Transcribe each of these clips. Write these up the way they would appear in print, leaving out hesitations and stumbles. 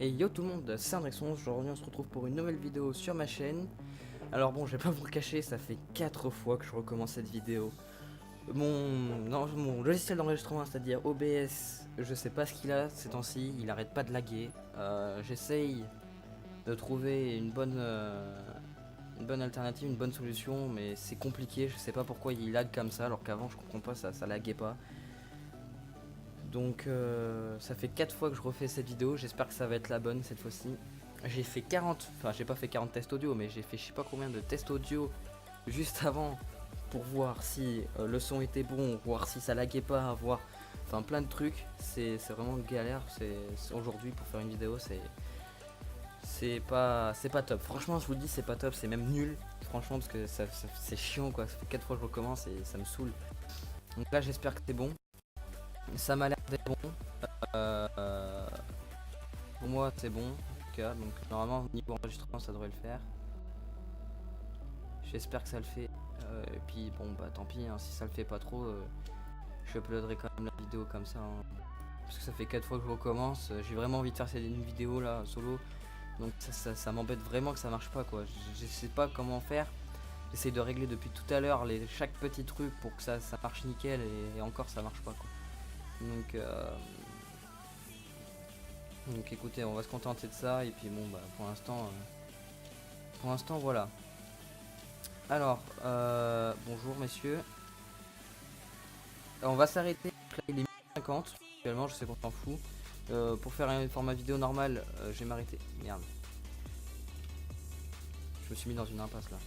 Et yo tout le monde, c'est Andrexon, aujourd'hui on se retrouve pour une nouvelle vidéo sur ma chaîne. Alors bon, je vais pas vous le cacher, ça fait 4 fois que je recommence cette vidéo. Mon logiciel d'enregistrement, c'est-à-dire OBS, je sais pas ce qu'il a ces temps-ci, il arrête pas de laguer. J'essaye de trouver une bonne alternative, une bonne solution, mais c'est compliqué, je sais pas pourquoi il lag comme ça, alors qu'avant je comprends pas, ça laguait pas. Donc ça fait 4 fois que je refais cette vidéo, j'espère que ça va être la bonne cette fois-ci. J'ai fait 40, enfin j'ai pas fait 40 tests audio, mais j'ai fait je sais pas combien de tests audio juste avant pour voir si le son était bon, voir si ça laguait pas, voir enfin plein de trucs. C'est vraiment galère. Aujourd'hui pour faire une vidéo, c'est pas top. Franchement, je vous le dis, c'est pas top, c'est même nul. Franchement, parce que c'est chiant quoi. Ça fait 4 fois que je recommence et ça me saoule. Donc là, j'espère que c'est bon. Ça m'a l'air d'être bon. Euh, pour moi, c'est bon. En tout cas, donc normalement, niveau enregistrement, ça devrait le faire. J'espère que ça le fait. Et puis bon bah tant pis hein, si ça le fait pas trop, je uploaderai quand même la vidéo comme ça hein. Parce que ça fait 4 fois que je recommence. J'ai vraiment envie de faire une vidéo là solo. Donc ça m'embête vraiment que ça marche pas quoi. Je sais pas comment faire. J'essaie de régler depuis tout à l'heure chaque petit truc pour que ça marche nickel et encore ça marche pas quoi. Donc, donc écoutez, on va se contenter de ça et puis bon bah pour l'instant voilà. Alors, bonjour messieurs. On va s'arrêter. Là, il est 50. Actuellement, je sais qu'on s'en fout. Pour faire un format vidéo normal, je vais m'arrêter. Merde. Je me suis mis dans une impasse là.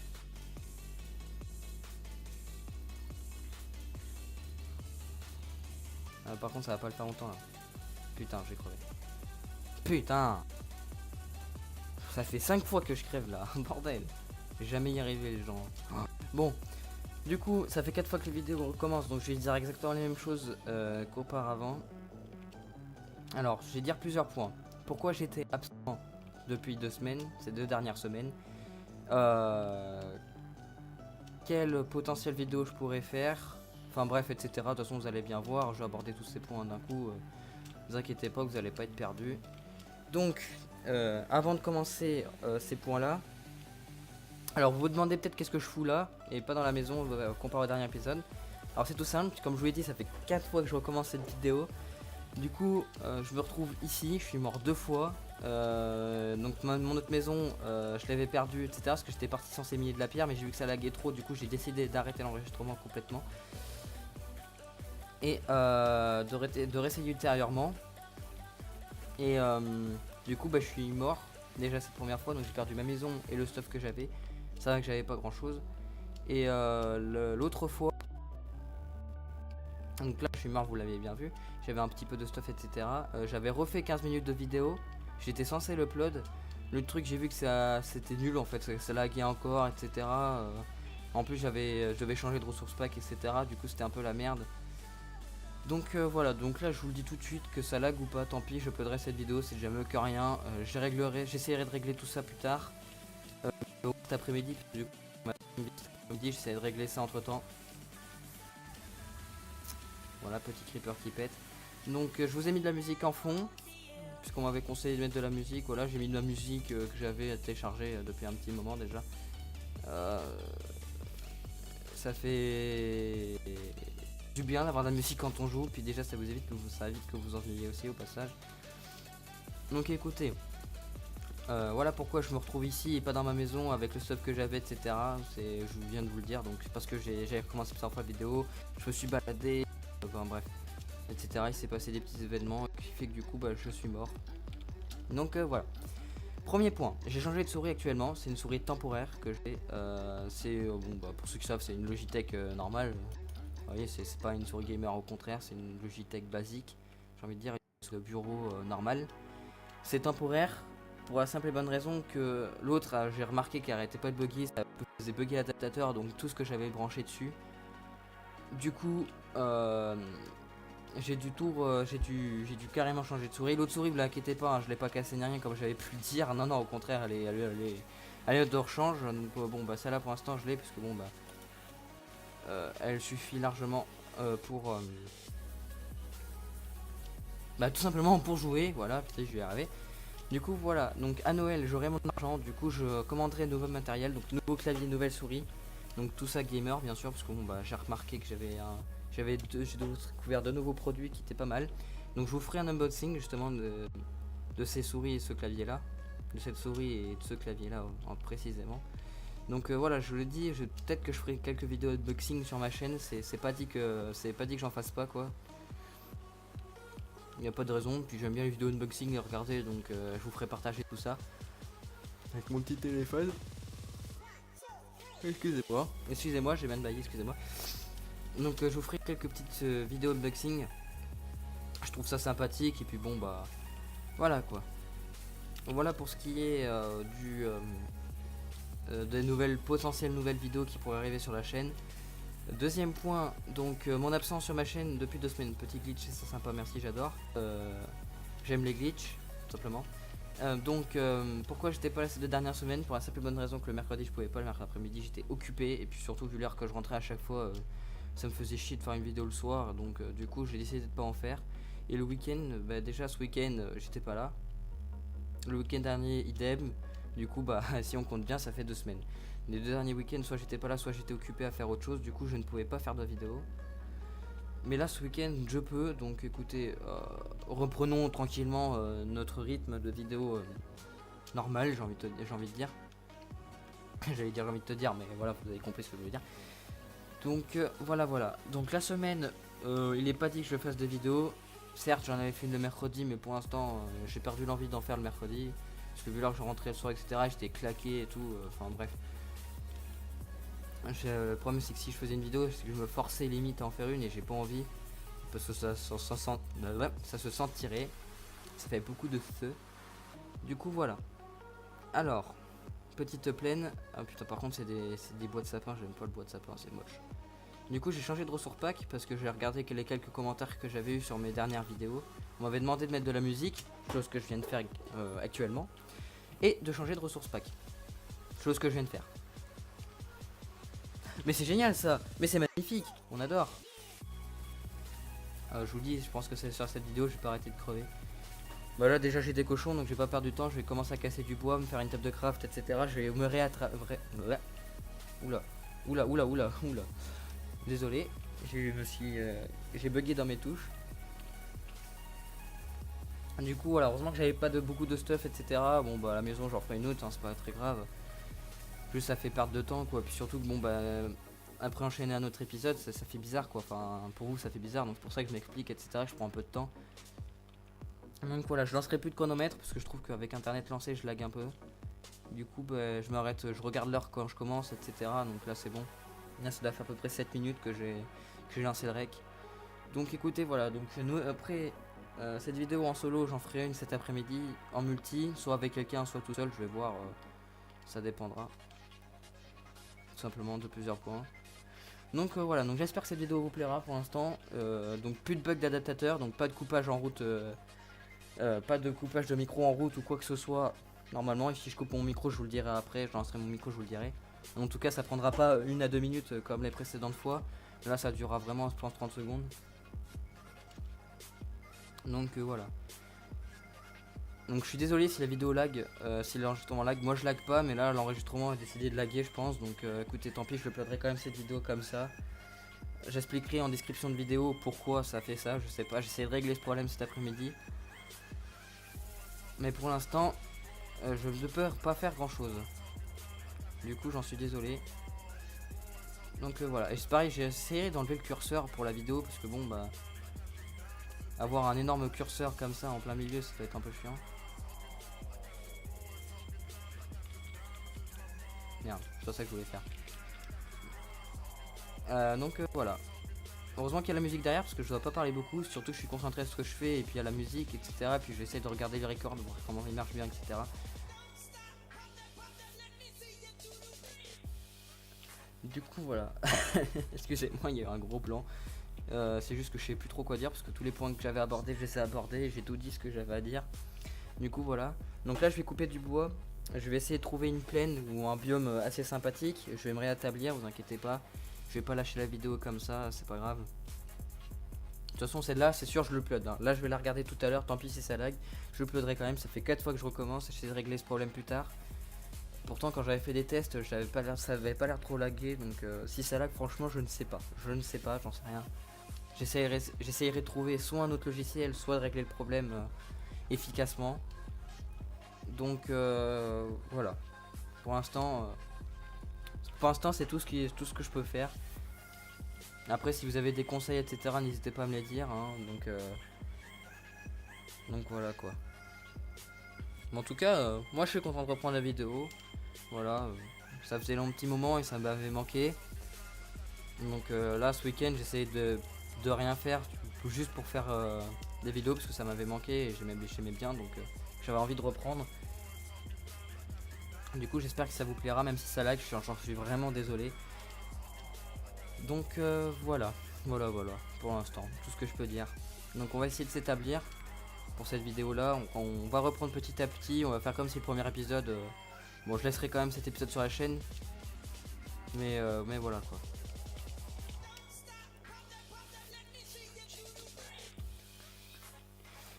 Par contre, ça va pas le faire longtemps là. Putain, j'ai crevé. Putain. Ça fait 5 fois que je crève là. Bordel. Je vais jamais y arriver les gens. Bon. Du coup, ça fait 4 fois que les vidéos recommencent. Donc je vais dire exactement les mêmes choses qu'auparavant. Alors, je vais dire plusieurs points. Pourquoi j'étais absent depuis 2 semaines, ces 2 dernières semaines. Quel potentiel vidéo je pourrais faire. Enfin bref, etc. De toute façon, vous allez bien voir. Je vais aborder tous ces points d'un coup. Ne vous inquiétez pas, vous n'allez pas être perdu. Donc, avant de commencer ces points-là, alors vous vous demandez peut-être qu'est-ce que je fous là et pas dans la maison comparé au dernier épisode. Alors c'est tout simple, comme je vous l'ai dit, ça fait 4 fois que je recommence cette vidéo. Du coup, je me retrouve ici, je suis mort 2 fois. Donc mon autre maison, je l'avais perdu, etc. Parce que j'étais parti censé miner de la pierre, mais j'ai vu que ça laguait trop, du coup j'ai décidé d'arrêter l'enregistrement complètement. Et de réessayer ultérieurement. Et du coup, bah, je suis mort déjà cette première fois, donc j'ai perdu ma maison et le stuff que j'avais. C'est vrai que j'avais pas grand chose. Et l'autre fois, donc là je suis mort, vous l'avez bien vu. J'avais un petit peu de stuff, etc. J'avais refait 15 minutes de vidéo. J'étais censé l'upload. Le truc, j'ai vu que c'était nul en fait, ça laguait encore, etc. En plus, je devais changer de ressources pack, etc. Du coup, c'était un peu la merde. Donc voilà, donc là je vous le dis tout de suite que ça lag ou pas, tant pis, je uploaderai cette vidéo, c'est déjà mieux que rien. J'essaierai de régler tout ça plus tard. Cet après-midi, du coup, j'essaierai de régler ça entre temps. Voilà, petit creeper qui pète. Donc je vous ai mis de la musique en fond, puisqu'on m'avait conseillé de mettre de la musique. Voilà, j'ai mis de la musique que j'avais téléchargée depuis un petit moment déjà. Ça fait du bien d'avoir de la musique quand on joue, puis déjà ça évite que vous ennuyiez aussi au passage. Donc écoutez, voilà pourquoi je me retrouve ici et pas dans ma maison avec le stuff que j'avais, etc. Je viens de vous le dire, donc parce que j'avais recommencé plusieurs fois la vidéo, je me suis baladé, enfin bref, etc. Il s'est passé des petits événements qui fait que du coup bah, je suis mort. Donc voilà. Premier point, j'ai changé de souris actuellement, c'est une souris temporaire que j'ai. Bon, bah, pour ceux qui savent, c'est une Logitech normale. Vous voyez, c'est pas une souris gamer, au contraire, c'est une Logitech basique. J'ai envie de dire, sur le bureau normal. C'est temporaire pour la simple et bonne raison que l'autre, j'ai remarqué qu'elle arrêtait pas de bugger, ça faisait bugger l'adaptateur, donc tout ce que j'avais branché dessus. Du coup, j'ai dû carrément changer de souris. L'autre souris, vous l'inquiétez pas, hein, je l'ai pas cassé ni rien comme j'avais pu le dire. Non, non, au contraire, elle est de rechange. Donc bon, bah celle-là pour l'instant je l'ai, parce que bon, bah elle suffit largement pour bah tout simplement pour jouer. Voilà, putain, je vais y arriver. Du coup voilà, donc à Noël j'aurai mon argent, du coup je commanderai nouveau matériel, donc nouveau clavier, nouvelle souris, donc tout ça gamer bien sûr, parce que bon bah j'ai remarqué que j'ai découvert de nouveaux produits qui étaient pas mal. Donc je vous ferai un unboxing justement de ces souris et ce clavier là, de cette souris et de ce clavier là précisément. Donc voilà, je vous le dis, peut-être que je ferai quelques vidéos unboxing sur ma chaîne, c'est pas dit que j'en fasse pas quoi. Il n'y a pas de raison, puis j'aime bien les vidéos unboxing et regarder, donc je vous ferai partager tout ça avec mon petit téléphone. Excusez-moi, j'ai bien baillé, excusez-moi. Donc je vous ferai quelques petites vidéos unboxing. Je trouve ça sympathique, et puis bon bah voilà quoi. Voilà pour ce qui est des potentielles nouvelles vidéos qui pourraient arriver sur la chaîne. Deuxième point, donc mon absence sur ma chaîne depuis 2 semaines. Petit glitch, c'est sympa, merci, j'adore. J'aime les glitches, tout simplement. Pourquoi j'étais pas là ces 2 dernières semaines? Pour la simple et bonne raison que le mercredi je pouvais pas, le mercredi après-midi j'étais occupé. Et puis surtout, vu l'heure que je rentrais à chaque fois, ça me faisait chier de faire une vidéo le soir. Donc du coup, j'ai décidé de pas en faire. Et le week-end, bah, déjà ce week-end, j'étais pas là. Le week-end dernier, idem. Du coup, bah, si on compte bien, ça fait 2 semaines. Les 2 derniers week-ends, soit j'étais pas là, soit j'étais occupé à faire autre chose. Du coup, je ne pouvais pas faire de vidéo. Mais là, ce week-end, je peux. Donc, écoutez, reprenons tranquillement notre rythme de vidéo normal, j'ai envie de dire. J'allais dire, j'ai envie de te dire, mais voilà, vous avez compris ce que je veux dire. Donc, voilà. Donc, la semaine, il n'est pas dit que je fasse des vidéos. Certes, j'en avais fait une le mercredi, mais pour l'instant, j'ai perdu l'envie d'en faire le mercredi. Parce que vu l'heure que je rentrais le soir, etc., j'étais claqué et tout. Enfin, bref. Le problème, c'est que si je faisais une vidéo, c'est que je me forçais limite à en faire une et j'ai pas envie. Parce que ça se sentirait. Ça fait beaucoup de feu. Du coup, voilà. Alors, petite plaine. Ah putain, par contre, c'est des bois de sapin. J'aime pas le bois de sapin, c'est moche. Du coup, j'ai changé de ressource pack parce que j'ai regardé les quelques commentaires que j'avais eu sur mes dernières vidéos. On m'avait demandé de mettre de la musique, chose que je viens de faire actuellement, et de changer de ressource pack, chose que je viens de faire. Mais c'est génial ça, mais c'est magnifique, on adore. Je vous dis, je pense que c'est sur cette vidéo, je vais pas arrêter de crever. Bah là déjà j'ai des cochons, donc je vais pas perdre du temps, je vais commencer à casser du bois, me faire une table de craft, etc. Je vais me réattraper. Oula. Désolé, j'ai bugué dans mes touches. Du coup voilà, heureusement que j'avais pas beaucoup de stuff, etc. Bon bah à la maison j'en ferai une autre, hein, c'est pas très grave. Plus ça fait perdre de temps quoi, puis surtout que bon bah après enchaîner un autre épisode ça fait bizarre quoi, enfin pour vous ça fait bizarre, donc c'est pour ça que je m'explique, etc. Je prends un peu de temps. Donc voilà, je lancerai plus de chronomètre parce que je trouve qu'avec internet lancé je lag un peu. Du coup bah, je m'arrête, je regarde l'heure quand je commence, etc. Donc là c'est bon. Là ça doit faire à peu près 7 minutes que j'ai lancé le rec. Donc écoutez voilà, donc nous après cette vidéo en solo j'en ferai une cet après-midi en multi, soit avec quelqu'un soit tout seul, je vais voir, ça dépendra. Tout simplement de plusieurs points. Donc voilà, donc j'espère que cette vidéo vous plaira pour l'instant. Donc plus de bugs d'adaptateur, donc pas de coupage en route, pas de coupage de micro en route ou quoi que ce soit. Normalement, et si je coupe mon micro, je vous le dirai après, je lancerai mon micro, je vous le dirai. En tout cas, ça prendra pas 1 à 2 minutes comme les précédentes fois. Là, ça durera vraiment 30 secondes. Donc voilà. Donc je suis désolé si la vidéo lag, si l'enregistrement lag, moi je lag pas, mais là l'enregistrement a décidé de laguer je pense, donc écoutez tant pis, je uploaderai quand même cette vidéo comme ça. J'expliquerai en description de vidéo pourquoi ça fait ça, je sais pas, j'essaie de régler ce problème cet après-midi. Mais pour l'instant, je ne peux pas faire grand chose. Du coup j'en suis désolé. Donc voilà, et c'est pareil, j'ai essayé d'enlever le curseur pour la vidéo, parce que bon bah... avoir un énorme curseur comme ça en plein milieu, ça va être un peu chiant. Merde, c'est pas ça que je voulais faire. Voilà. Heureusement qu'il y a la musique derrière parce que je dois pas parler beaucoup, surtout que je suis concentré sur ce que je fais et puis il y a la musique, etc. Puis je vais essayer de regarder les records, voir comment il marche bien, etc. Du coup voilà. Excusez-moi, il y a eu un gros blanc. C'est juste que je sais plus trop quoi dire parce que tous les points que j'avais abordés, je les ai abordés, j'ai tout dit ce que j'avais à dire. Du coup voilà. Donc là je vais couper du bois. Je vais essayer de trouver une plaine ou un biome assez sympathique. Je vais me rétablir, vous inquiétez pas. Je vais pas lâcher la vidéo comme ça, c'est pas grave. toute façon celle-là c'est sûr je le upload hein. Là je vais la regarder tout à l'heure, tant pis si ça lag. Je uploaderai quand même, ça fait 4 fois que je recommence. J'essaie de régler ce problème plus tard. Pourtant quand j'avais fait des tests ça avait pas l'air trop lagué. Donc si ça lag franchement je ne sais pas. Je ne sais pas, j'en sais rien. J'essayerai de trouver soit un autre logiciel, soit de régler le problème efficacement. Donc voilà. Pour l'instant c'est tout ce que je peux faire. Après si vous avez des conseils etc n'hésitez pas à me les dire hein. Donc voilà quoi. Mais en tout cas moi je suis content de reprendre la vidéo. Voilà, ça faisait un petit moment et ça m'avait manqué. Donc là ce week-end j'essayais de rien faire juste pour faire des vidéos parce que ça m'avait manqué et j'aimais bien donc j'avais envie de reprendre. Du coup j'espère que ça vous plaira même si ça lag, j'en suis vraiment désolé. Donc voilà pour l'instant tout ce que je peux dire. Donc on va essayer de s'établir pour cette vidéo là. On va reprendre petit à petit, on va faire comme si le premier épisode bon je laisserai quand même cet épisode sur la chaîne. Mais voilà quoi.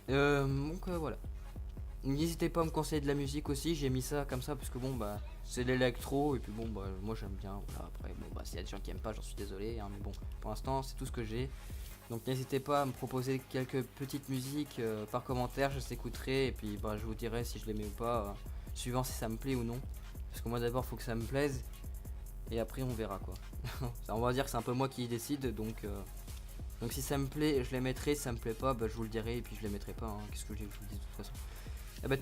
Donc voilà. N'hésitez pas à me conseiller de la musique aussi, j'ai mis ça comme ça parce que bon bah c'est de l'électro et puis bon bah moi j'aime bien. Voilà, après bon bah s'il y a des gens qui aiment pas j'en suis désolé hein, mais bon pour l'instant c'est tout ce que j'ai. Donc n'hésitez pas à me proposer quelques petites musiques par commentaire, je les écouterai et puis bah je vous dirai si je les mets ou pas, suivant si ça me plaît ou non. Parce que moi d'abord faut que ça me plaise et après on verra quoi. On va dire que c'est un peu moi qui décide donc si ça me plaît je les mettrai, si ça me plaît pas bah je vous le dirai et puis je les mettrai pas hein. Qu'est-ce que je vous dis de toute façon. Eh bah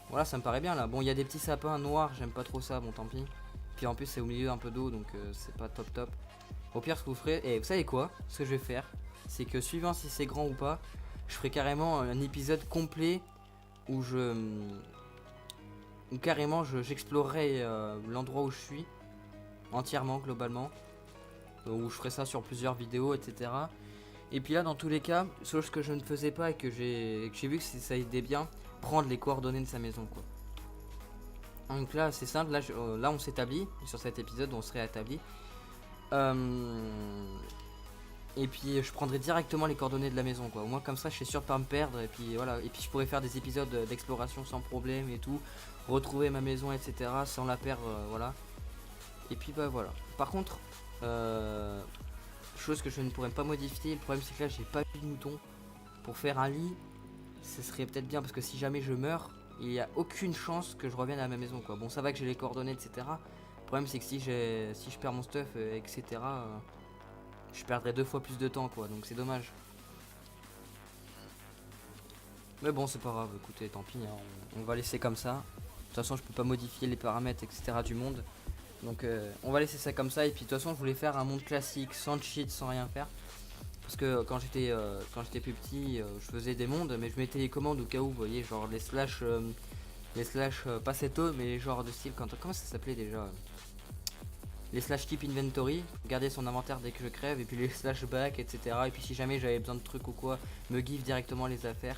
voilà ça me paraît bien là. Bon il y a des petits sapins noirs, j'aime pas trop ça, bon tant pis. Puis en plus c'est au milieu un peu d'eau donc c'est pas top. Au pire ce que vous ferez, et vous savez quoi, ce que je vais faire, c'est que suivant si c'est grand ou pas, je ferai carrément un épisode complet où carrément j'explorerai l'endroit où je suis entièrement globalement, où je ferai ça sur plusieurs vidéos etc. Et puis là dans tous les cas, chose que je ne faisais pas et que j'ai vu que ça aidait bien, prendre les coordonnées de sa maison quoi. Donc là c'est simple, là on s'établit, sur cet épisode on se réétablit. Et puis je prendrai directement les coordonnées de la maison quoi. Au moins comme ça je suis sûr de pas me perdre et puis voilà. Et puis je pourrais faire des épisodes d'exploration sans problème et tout. Retrouver ma maison etc sans la perdre voilà. Et puis bah voilà. Par contre chose que je ne pourrais pas modifier, le problème c'est que là j'ai pas eu de mouton. Pour faire un lit ce serait peut-être bien parce que si jamais je meurs il n'y a aucune chance que je revienne à ma maison quoi. Bon ça va que j'ai les coordonnées etc. Le problème c'est que si je perds mon stuff etc je perdrai 2 fois plus de temps quoi, donc c'est dommage. Mais bon c'est pas grave, écoutez tant pis hein, on va laisser comme ça. De toute façon je peux pas modifier les paramètres etc du monde. Donc on va laisser ça comme ça et puis de toute façon je voulais faire un monde classique sans cheat, sans rien faire. Parce que quand j'étais plus petit je faisais des mondes mais je mettais les commandes au cas où vous voyez genre les slash pas setto mais genre de style comment ça s'appelait déjà les slash type inventory, garder son inventaire dès que je crève, et puis les slash back, etc. Et puis si jamais j'avais besoin de trucs ou quoi, me give directement les affaires.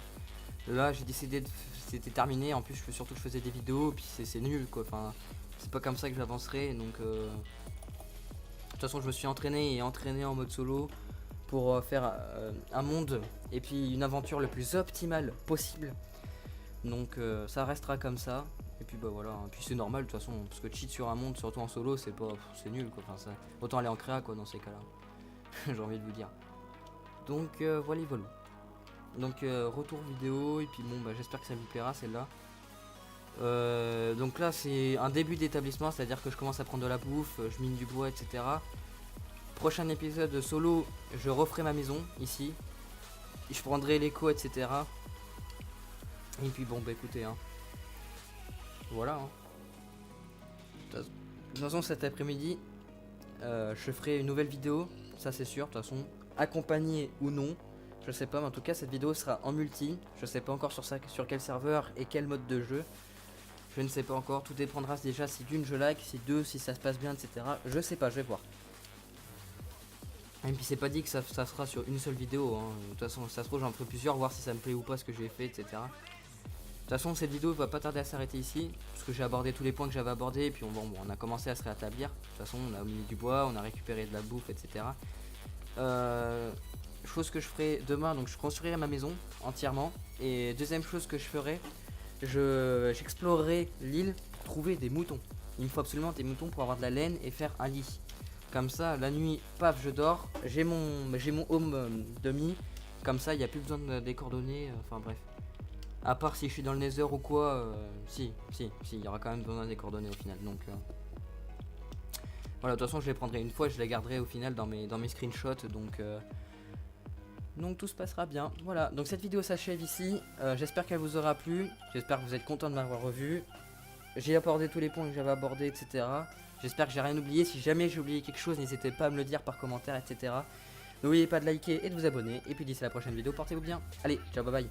Là j'ai décidé c'était terminé, en plus surtout je faisais des vidéos, et puis c'est nul quoi, enfin c'est pas comme ça que j'avancerai, donc de toute façon je me suis entraîné en mode solo pour faire un monde et puis une aventure le plus optimale possible. Donc ça restera comme ça. Et puis bah voilà, hein. Puis c'est normal de toute façon, parce que cheat sur un monde, surtout en solo, c'est nul quoi. Enfin, autant aller en créa quoi dans ces cas-là. J'ai envie de vous dire. Donc voilà. Donc retour vidéo et puis bon bah j'espère que ça vous plaira celle-là. Donc là c'est un début d'établissement, c'est-à-dire que je commence à prendre de la bouffe, je mine du bois, etc. Prochain épisode solo, je referai ma maison ici. Je prendrai l'écho, etc. Et puis bon bah écoutez hein. Voilà hein. De toute façon cet après-midi je ferai une nouvelle vidéo, ça c'est sûr, de toute façon, accompagné ou non, je sais pas, mais en tout cas cette vidéo sera en multi, je sais pas encore sur quel serveur et quel mode de jeu, je ne sais pas encore, tout dépendra déjà si d'une je like, si deux si ça se passe bien etc, je sais pas, je vais voir. Et puis c'est pas dit que ça sera sur une seule vidéo, hein. De toute façon ça se trouve j'en ferai plusieurs, voir si ça me plaît ou pas ce que j'ai fait etc. De toute façon cette vidéo va pas tarder à s'arrêter ici, parce que j'ai abordé tous les points que j'avais abordés, et puis on a commencé à se rétablir. De toute façon on a mis du bois, on a récupéré de la bouffe, etc. chose que je ferai demain, donc je construirai ma maison entièrement. Et deuxième chose que je ferai, j'explorerai l'île pour trouver des moutons. Il me faut absolument des moutons pour avoir de la laine et faire un lit. Comme ça, la nuit, paf, je dors. J'ai mon home demi. Comme ça, il n'y a plus besoin des coordonnées. Enfin bref. À part si je suis dans le Nether ou quoi. Si, il y aura quand même besoin des coordonnées au final. Donc voilà, de toute façon, je les prendrai une fois. Je les garderai au final dans mes screenshots. Donc tout se passera bien. Voilà, donc cette vidéo s'achève ici. J'espère qu'elle vous aura plu. J'espère que vous êtes content de m'avoir revu. J'ai abordé tous les points que j'avais abordés, etc. J'espère que j'ai rien oublié. Si jamais j'ai oublié quelque chose, n'hésitez pas à me le dire par commentaire, etc. N'oubliez pas de liker et de vous abonner. Et puis d'ici la prochaine vidéo, portez-vous bien. Allez, ciao, bye bye.